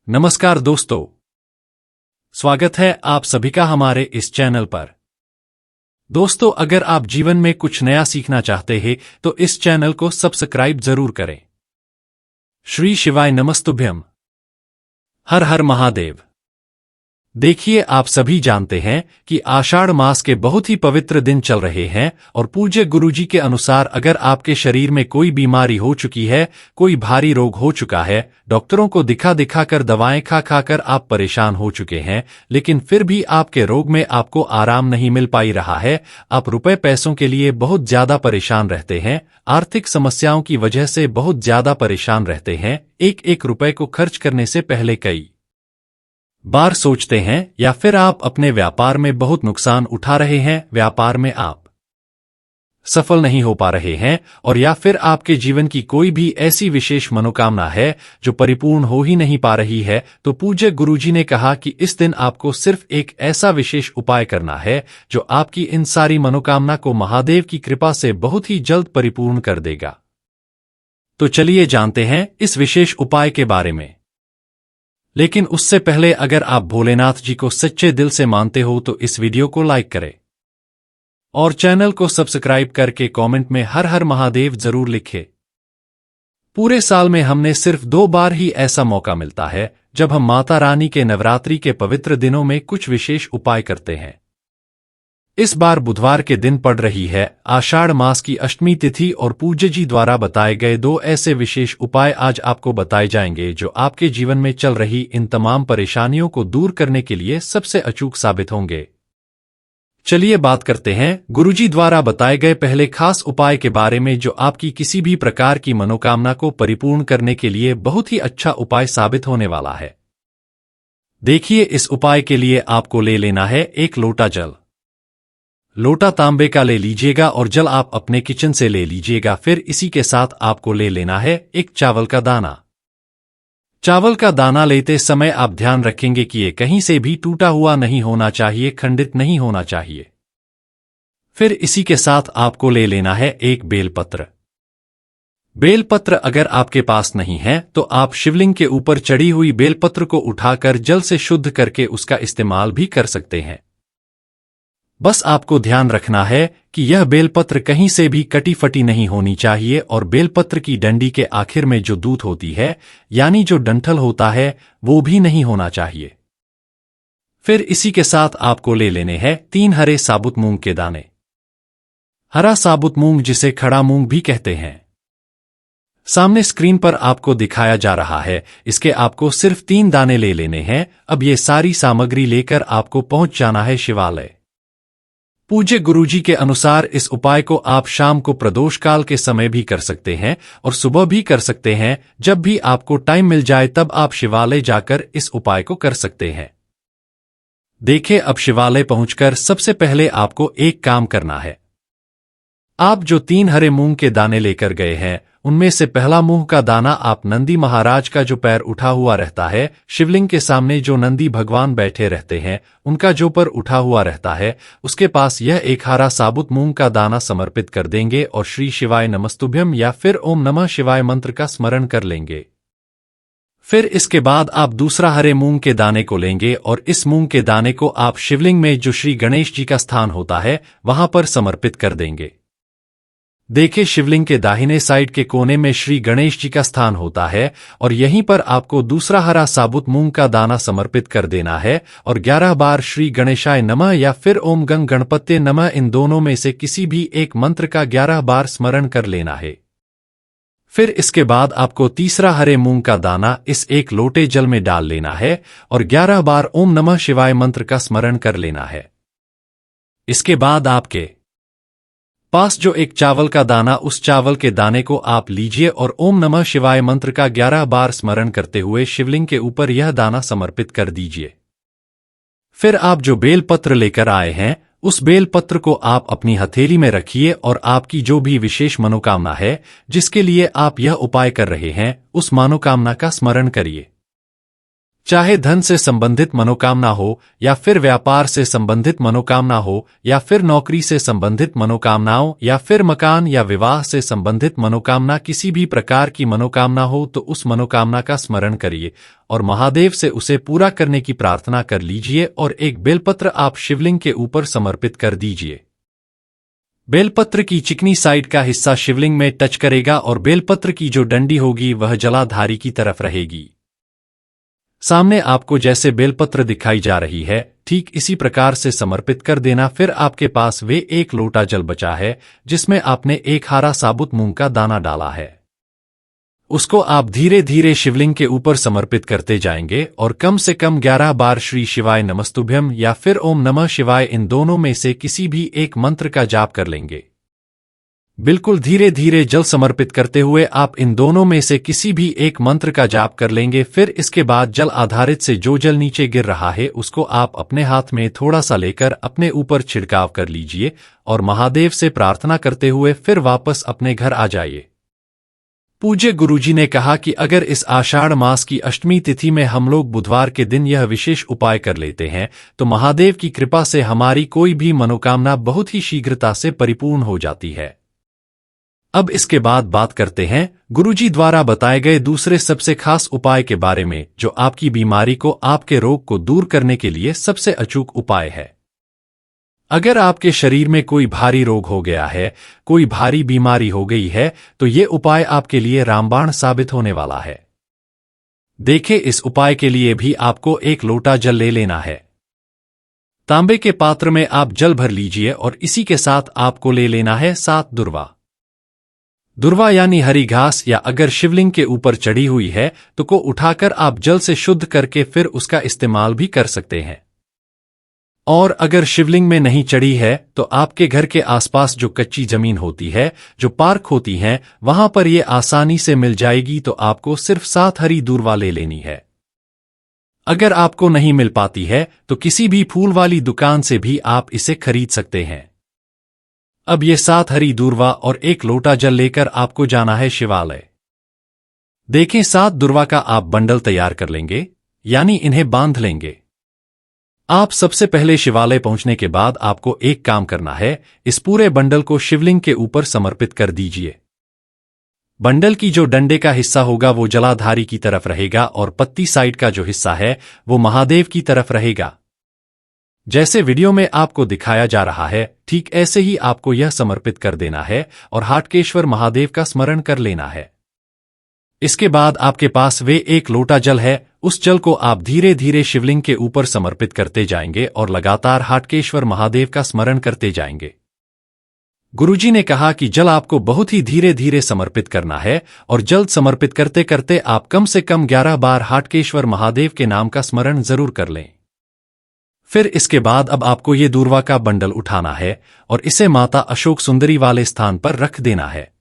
नमस्कार दोस्तों, स्वागत है आप सभी का हमारे इस चैनल पर। दोस्तों, अगर आप जीवन में कुछ नया सीखना चाहते हैं तो इस चैनल को सब्सक्राइब जरूर करें। श्री शिवाय नमस्तुभ्यम। हर हर महादेव। देखिए, आप सभी जानते हैं कि आषाढ़ मास के बहुत ही पवित्र दिन चल रहे हैं और पूज्य गुरुजी के अनुसार अगर आपके शरीर में कोई बीमारी हो चुकी है, कोई भारी रोग हो चुका है, डॉक्टरों को दिखा कर दवाएं खा कर आप परेशान हो चुके हैं, लेकिन फिर भी आपके रोग में आपको आराम नहीं मिल पाई रहा है, आप रुपए पैसों के लिए बहुत ज्यादा परेशान रहते हैं, आर्थिक समस्याओं की वजह से बहुत ज्यादा परेशान रहते हैं, एक एक रुपए को खर्च करने से पहले कई बार सोचते हैं, या फिर आप अपने व्यापार में बहुत नुकसान उठा रहे हैं, व्यापार में आप सफल नहीं हो पा रहे हैं, और या फिर आपके जीवन की कोई भी ऐसी विशेष मनोकामना है जो परिपूर्ण हो ही नहीं पा रही है, तो पूज्य गुरुजी ने कहा कि इस दिन आपको सिर्फ एक ऐसा विशेष उपाय करना है जो आपकी इन सारी मनोकामना को महादेव की कृपा से बहुत ही जल्द परिपूर्ण कर देगा। तो चलिए जानते हैं इस विशेष उपाय के बारे में। लेकिन उससे पहले अगर आप भोलेनाथ जी को सच्चे दिल से मानते हो तो इस वीडियो को लाइक करें और चैनल को सब्सक्राइब करके कमेंट में हर हर महादेव जरूर लिखें। पूरे साल में हमने सिर्फ 2 बार ही ऐसा मौका मिलता है जब हम माता रानी के नवरात्रि के पवित्र दिनों में कुछ विशेष उपाय करते हैं। इस बार बुधवार के दिन पड़ रही है आषाढ़ मास की अष्टमी तिथि और पूज्य जी द्वारा बताए गए 2 ऐसे विशेष उपाय आज आपको बताए जाएंगे जो आपके जीवन में चल रही इन तमाम परेशानियों को दूर करने के लिए सबसे अचूक साबित होंगे। चलिए बात करते हैं गुरुजी द्वारा बताए गए पहले खास उपाय के बारे में जो आपकी किसी भी प्रकार की मनोकामना को परिपूर्ण करने के लिए बहुत ही अच्छा उपाय साबित होने वाला है। देखिए, इस उपाय के लिए आपको ले लेना है 1 लोटा जल। लोटा तांबे का ले लीजिएगा और जल आप अपने किचन से ले लीजिएगा। फिर इसी के साथ आपको ले लेना है 1 चावल का दाना। चावल का दाना लेते समय आप ध्यान रखेंगे कि ये कहीं से भी टूटा हुआ नहीं होना चाहिए, खंडित नहीं होना चाहिए। फिर इसी के साथ आपको ले लेना है 1 बेलपत्र। बेलपत्र अगर आपके पास नहीं है तो आप शिवलिंग के ऊपर चढ़ी हुई बेलपत्र को उठाकर जल से शुद्ध करके उसका इस्तेमाल भी कर सकते हैं। बस आपको ध्यान रखना है कि यह बेलपत्र कहीं से भी कटी फटी नहीं होनी चाहिए और बेलपत्र की डंडी के आखिर में जो दूध होती है, यानी जो डंठल होता है, वो भी नहीं होना चाहिए। फिर इसी के साथ आपको ले लेने हैं 3 हरे साबुत मूंग के दाने। हरा साबुत मूंग जिसे खड़ा मूंग भी कहते हैं, सामने स्क्रीन पर आपको दिखाया जा रहा है। इसके आपको सिर्फ 3 दाने ले लेने हैं। अब ये सारी सामग्री लेकर आपको पहुंच जाना है शिवालय। पूज्य गुरुजी के अनुसार इस उपाय को आप शाम को प्रदोष काल के समय भी कर सकते हैं और सुबह भी कर सकते हैं। जब भी आपको टाइम मिल जाए तब आप शिवालय जाकर इस उपाय को कर सकते हैं। देखिए, अब शिवालय पहुंचकर सबसे पहले आपको एक काम करना है। आप जो 3 हरे मूंग के दाने लेकर गए हैं उनमें से पहला मूंग का दाना आप नंदी महाराज का जो पैर उठा हुआ रहता है, शिवलिंग के सामने जो नंदी भगवान बैठे रहते हैं उनका जो पर उठा हुआ रहता है, उसके पास यह 1 हरा साबुत मूंग का दाना समर्पित कर देंगे और श्री शिवाय नमस्तुभ्यम या फिर ओम नमः शिवाय मंत्र का स्मरण कर लेंगे। फिर इसके बाद आप दूसरा हरे मूंग के दाने को लेंगे और इस मूंग के दाने को आप शिवलिंग में जो श्री गणेश जी का स्थान होता है वहां पर समर्पित कर देंगे। देखिए, शिवलिंग के दाहिने साइड के कोने में श्री गणेश जी का स्थान होता है और यहीं पर आपको दूसरा हरा साबुत मूंग का दाना समर्पित कर देना है और 11 बार श्री गणेशाय नमः या फिर ओम गंग गणपत्ये नमः इन दोनों में से किसी भी एक मंत्र का 11 बार स्मरण कर लेना है। फिर इसके बाद आपको तीसरा हरे मूंग का दाना इस 1 लोटे जल में डाल लेना है और 11 बार ओम नमः शिवाय मंत्र का स्मरण कर लेना है। इसके बाद आपके पास जो 1 चावल का दाना, उस चावल के दाने को आप लीजिए और ओम नमः शिवाय मंत्र का 11 बार स्मरण करते हुए शिवलिंग के ऊपर यह दाना समर्पित कर दीजिए। फिर आप जो बेलपत्र लेकर आए हैं उस बेलपत्र को आप अपनी हथेली में रखिए और आपकी जो भी विशेष मनोकामना है जिसके लिए आप यह उपाय कर रहे हैं उस मनोकामना का स्मरण करिए। चाहे धन से संबंधित मनोकामना हो, या फिर व्यापार से संबंधित मनोकामना हो, या फिर नौकरी से संबंधित मनोकामनाओं, या फिर मकान या विवाह से संबंधित मनोकामना, किसी भी प्रकार की मनोकामना हो तो उस मनोकामना का स्मरण करिए और महादेव से उसे पूरा करने की प्रार्थना कर लीजिए और एक बेलपत्र आप शिवलिंग के ऊपर समर्पित कर दीजिए। बेलपत्र की चिकनी साइड का हिस्सा शिवलिंग में टच करेगा और बेलपत्र की जो डंडी होगी वह जलाधारी की तरफ रहेगी। सामने आपको जैसे बेलपत्र दिखाई जा रही है, ठीक इसी प्रकार से समर्पित कर देना। फिर आपके पास वे एक लोटा जल बचा है जिसमें आपने एक हारा साबुत मूंग का दाना डाला है। उसको आप धीरे धीरे शिवलिंग के ऊपर समर्पित करते जाएंगे और कम से कम 11 बार श्री शिवाय नमस्तुभ्यम या फिर ओम नमः शिवाय, इन दोनों में से किसी भी एक मंत्र का जाप कर लेंगे। बिल्कुल धीरे धीरे जल समर्पित करते हुए आप इन दोनों में से किसी भी एक मंत्र का जाप कर लेंगे। फिर इसके बाद जल आधारित से जो जल नीचे गिर रहा है उसको आप अपने हाथ में थोड़ा सा लेकर अपने ऊपर छिड़काव कर लीजिए और महादेव से प्रार्थना करते हुए फिर वापस अपने घर आ जाइए। पूज्य गुरुजी ने कहा कि अगर इस आषाढ़ मास की अष्टमी तिथि में हम लोग बुधवार के दिन यह विशेष उपाय कर लेते हैं तो महादेव की कृपा से हमारी कोई भी मनोकामना बहुत ही शीघ्रता से परिपूर्ण हो जाती है। अब इसके बाद बात करते हैं गुरुजी द्वारा बताए गए दूसरे सबसे खास उपाय के बारे में, जो आपकी बीमारी को, आपके रोग को दूर करने के लिए सबसे अचूक उपाय है। अगर आपके शरीर में कोई भारी रोग हो गया है, कोई भारी बीमारी हो गई है, तो ये उपाय आपके लिए रामबाण साबित होने वाला है। देखें, इस उपाय के लिए भी आपको एक लोटा जल ले लेना है। तांबे के पात्र में आप जल भर लीजिए और इसी के साथ आपको ले लेना है 7 दुर्वा। दुर्वा यानी हरी घास, या अगर शिवलिंग के ऊपर चढ़ी हुई है तो को उठाकर आप जल से शुद्ध करके फिर उसका इस्तेमाल भी कर सकते हैं। और अगर शिवलिंग में नहीं चढ़ी है तो आपके घर के आसपास जो कच्ची जमीन होती है, जो पार्क होती हैं, वहां पर ये आसानी से मिल जाएगी। तो आपको सिर्फ 7 हरी दूर्वा ले लेनी है। अगर आपको नहीं मिल पाती है तो किसी भी फूल वाली दुकान से भी आप इसे खरीद सकते हैं। अब ये 7 हरी दूर्वा और एक लोटा जल लेकर आपको जाना है शिवालय। देखें, 7 दूर्वा का आप बंडल तैयार कर लेंगे, यानी इन्हें बांध लेंगे। आप सबसे पहले शिवालय पहुंचने के बाद आपको एक काम करना है, इस पूरे बंडल को शिवलिंग के ऊपर समर्पित कर दीजिए। बंडल की जो डंडे का हिस्सा होगा वो जलाधारी की तरफ रहेगा और पत्ती साइड का जो हिस्सा है वो महादेव की तरफ रहेगा। जैसे वीडियो में आपको दिखाया जा रहा है, ठीक ऐसे ही आपको यह समर्पित कर देना है और हाटकेश्वर महादेव का स्मरण कर लेना है। इसके बाद आपके पास वे एक लोटा जल है, उस जल को आप धीरे धीरे शिवलिंग के ऊपर समर्पित करते जाएंगे और लगातार हाटकेश्वर महादेव का स्मरण करते जाएंगे। गुरुजी ने कहा कि जल आपको बहुत ही धीरे धीरे समर्पित करना है और जल समर्पित करते करते आप कम से कम 11 बार हाटकेश्वर महादेव के नाम का स्मरण जरूर कर लें। फिर इसके बाद अब आपको ये दूर्वा का बंडल उठाना है और इसे माता अशोक सुंदरी वाले स्थान पर रख देना है।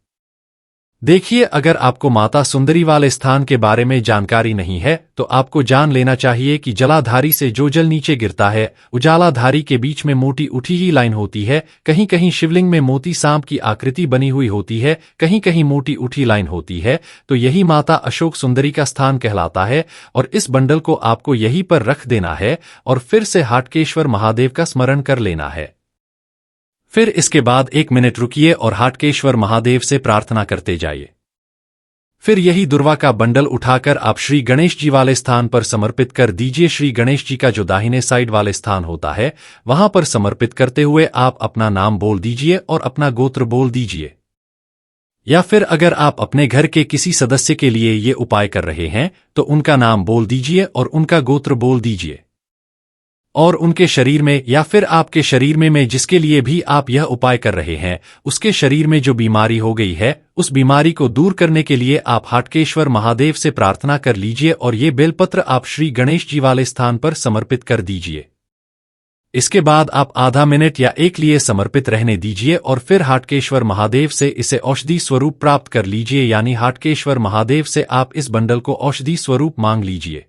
देखिए, अगर आपको माता सुंदरी वाले स्थान के बारे में जानकारी नहीं है तो आपको जान लेना चाहिए कि जलाधारी से जो जल नीचे गिरता है, उजालाधारी के बीच में मोटी उठी ही लाइन होती है। कहीं कहीं शिवलिंग में मोती सांप की आकृति बनी हुई होती है, कहीं कहीं मोटी उठी लाइन होती है, तो यही माता अशोक सुंदरी का स्थान कहलाता है। और इस बंडल को आपको यहीं पर रख देना है और फिर से हाटकेश्वर महादेव का स्मरण कर लेना है। फिर इसके बाद 1 मिनट रुकिए और हाटकेश्वर महादेव से प्रार्थना करते जाइए। फिर यही दुर्वा का बंडल उठाकर आप श्री गणेश जी वाले स्थान पर समर्पित कर दीजिए। श्री गणेश जी का जो दाहिने साइड वाले स्थान होता है वहां पर समर्पित करते हुए आप अपना नाम बोल दीजिए और अपना गोत्र बोल दीजिए। या फिर अगर आप अपने घर के किसी सदस्य के लिए ये उपाय कर रहे हैं तो उनका नाम बोल दीजिए और उनका गोत्र बोल दीजिए। और उनके शरीर में या फिर आपके शरीर में जिसके लिए भी आप यह उपाय कर रहे हैं, उसके शरीर में जो बीमारी हो गई है, उस बीमारी को दूर करने के लिए आप हाटकेश्वर महादेव से प्रार्थना कर लीजिए और ये बेलपत्र आप श्री गणेश जी वाले स्थान पर समर्पित कर दीजिए। इसके बाद आप आधा मिनट या 1 लिए समर्पित रहने दीजिए और फिर हाटकेश्वर महादेव से इसे औषधि स्वरूप प्राप्त कर लीजिए, यानी हाटकेश्वर महादेव से आप इस बंडल को औषधि स्वरूप मांग लीजिए।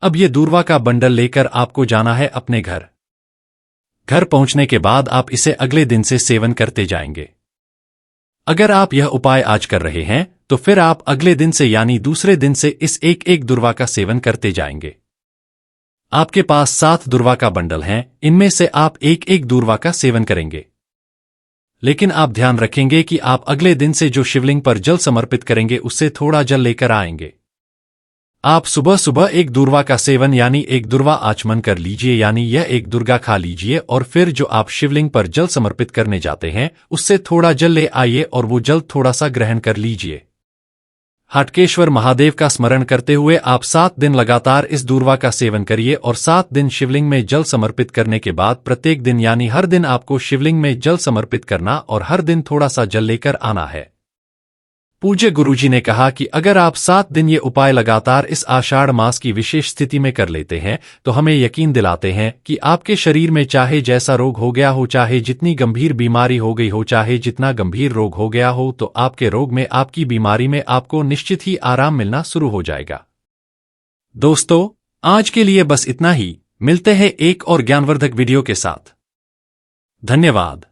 अब ये दूर्वा का बंडल लेकर आपको जाना है अपने घर। घर पहुंचने के बाद आप इसे अगले दिन से सेवन करते जाएंगे। अगर आप यह उपाय आज कर रहे हैं तो फिर आप अगले दिन से यानी दूसरे दिन से इस एक एक दुर्वा का सेवन करते जाएंगे। आपके पास 7 दुर्वा का बंडल हैं, इनमें से आप एक एक दूर्वा का सेवन करेंगे। लेकिन आप ध्यान रखेंगे कि आप अगले दिन से जो शिवलिंग पर जल समर्पित करेंगे उससे थोड़ा जल लेकर आएंगे। आप सुबह सुबह एक दूर्वा का सेवन यानी एक दुर्वा आचमन कर लीजिए, यानी यह एक दुर्गा खा लीजिए और फिर जो आप शिवलिंग पर जल समर्पित करने जाते हैं उससे थोड़ा जल ले आइए और वो जल थोड़ा सा ग्रहण कर लीजिए। हाटकेश्वर महादेव का स्मरण करते हुए आप 7 दिन लगातार इस दूर्वा का सेवन करिए और 7 दिन शिवलिंग में जल समर्पित करने के बाद प्रत्येक दिन यानी हर दिन आपको शिवलिंग में जल समर्पित करना और हर दिन थोड़ा सा जल लेकर आना है। पूज्य गुरुजी ने कहा कि अगर आप 7 दिन ये उपाय लगातार इस आषाढ़ मास की विशेष स्थिति में कर लेते हैं तो हमें यकीन दिलाते हैं कि आपके शरीर में चाहे जैसा रोग हो गया हो, चाहे जितनी गंभीर बीमारी हो गई हो, चाहे जितना गंभीर रोग हो गया हो, तो आपके रोग में, आपकी बीमारी में आपको निश्चित ही आराम मिलना शुरू हो जाएगा। दोस्तों, आज के लिए बस इतना ही। मिलते हैं एक और ज्ञानवर्धक वीडियो के साथ। धन्यवाद।